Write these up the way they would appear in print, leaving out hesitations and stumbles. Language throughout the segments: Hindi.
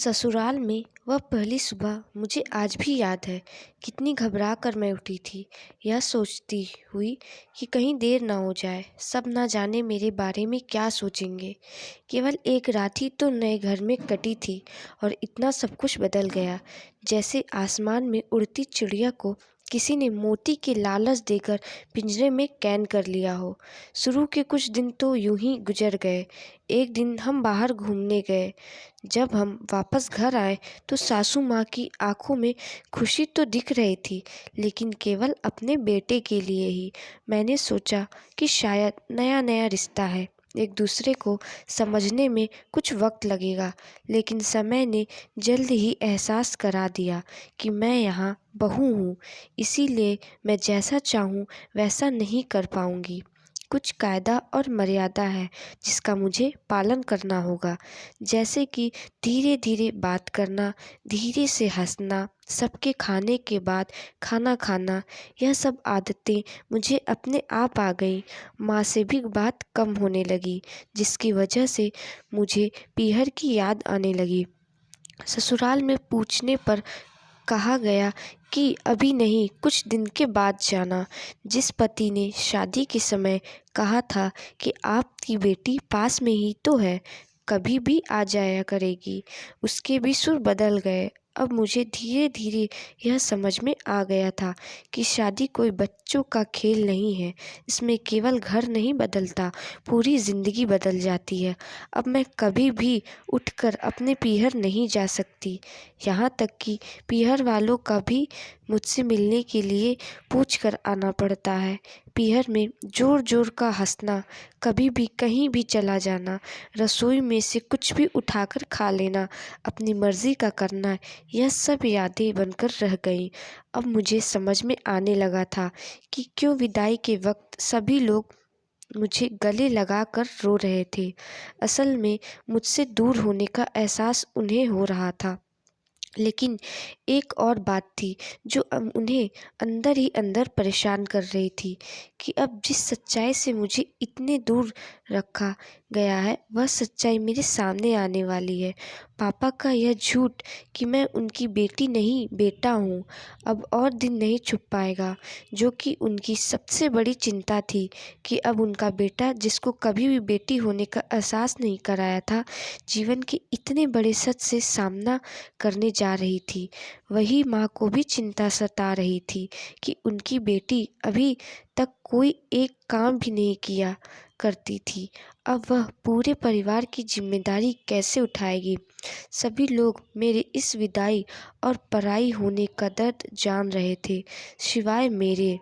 ससुराल में वह पहली सुबह मुझे आज भी याद है। कितनी घबरा कर मैं उठी थी, यह सोचती हुई कि कहीं देर ना हो जाए। सब ना जाने मेरे बारे में क्या सोचेंगे। केवल एक रात ही तो नए घर में कटी थी और इतना सब कुछ बदल गया, जैसे आसमान में उड़ती चिड़िया को किसी ने मोती के लालच देकर पिंजरे में कैद कर लिया हो। शुरू के कुछ दिन तो यूं ही गुजर गए। एक दिन हम बाहर घूमने गए। जब हम वापस घर आए तो सासू माँ की आंखों में खुशी तो दिख रही थी, लेकिन केवल अपने बेटे के लिए ही। मैंने सोचा कि शायद नया नया रिश्ता है, एक दूसरे को समझने में कुछ वक्त लगेगा, लेकिन समय ने जल्द ही एहसास करा दिया कि मैं यहाँ बहू हूँ, इसीलिए मैं जैसा चाहूँ वैसा नहीं कर पाऊँगी। कुछ कायदा और मर्यादा है जिसका मुझे पालन करना होगा, जैसे कि धीरे धीरे बात करना, धीरे से हंसना, सबके खाने के बाद खाना खाना। यह सब आदतें मुझे अपने आप आ गई। माँ से भी बात कम होने लगी, जिसकी वजह से मुझे पीहर की याद आने लगी। ससुराल में पूछने पर कहा गया कि अभी नहीं, कुछ दिन के बाद जाना। जिस पति ने शादी के समय कहा था कि आपकी बेटी पास में ही तो है, कभी भी आ जाया करेगी, उसके भी सुर बदल गए। अब मुझे धीरे धीरे यह समझ में आ गया था कि शादी कोई बच्चों का खेल नहीं है। इसमें केवल घर नहीं बदलता, पूरी ज़िंदगी बदल जाती है। अब मैं कभी भी उठकर अपने पीहर नहीं जा सकती, यहाँ तक कि पीहर वालों का भी मुझसे मिलने के लिए पूछ कर आना पड़ता है। पीहर में जोर जोर का हंसना, कभी भी कहीं भी चला जाना, रसोई में से कुछ भी उठाकर खा लेना, अपनी मर्जी का करना, यह सब यादें बनकर रह गईं। अब मुझे समझ में आने लगा था कि क्यों विदाई के वक्त सभी लोग मुझे गले लगाकर रो रहे थे। असल में मुझसे दूर होने का एहसास उन्हें हो रहा था, लेकिन एक और बात थी जो उन्हें अंदर ही अंदर परेशान कर रही थी कि अब जिस सच्चाई से मुझे इतने दूर रखा गया है, वह सच्चाई मेरे सामने आने वाली है। पापा का यह झूठ कि मैं उनकी बेटी नहीं बेटा हूँ, अब और दिन नहीं छुप पाएगा, जो कि उनकी सबसे बड़ी चिंता थी कि अब उनका बेटा, जिसको कभी भी बेटी होने का एहसास नहीं कराया था, जीवन के इतने बड़े सच से सामना करने जा रही थी। वही माँ को भी चिंता सता रही थी कि उनकी बेटी अभी तक कोई एक काम भी नहीं किया करती थी, अब वह पूरे परिवार की जिम्मेदारी कैसे उठाएगी। सभी लोग मेरे इस विदाई और पराई होने का दर्द जान रहे थे, सिवाय मेरे।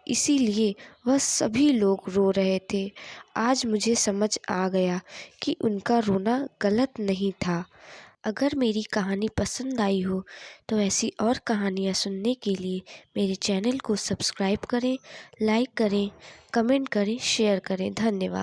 इसीलिए वह सभी लोग रो रहे थे। आज मुझे समझ आ गया कि उनका रोना गलत नहीं था। अगर मेरी कहानी पसंद आई हो तो ऐसी और कहानियाँ सुनने के लिए मेरे चैनल को सब्सक्राइब करें, लाइक करें, कमेंट करें, शेयर करें। धन्यवाद।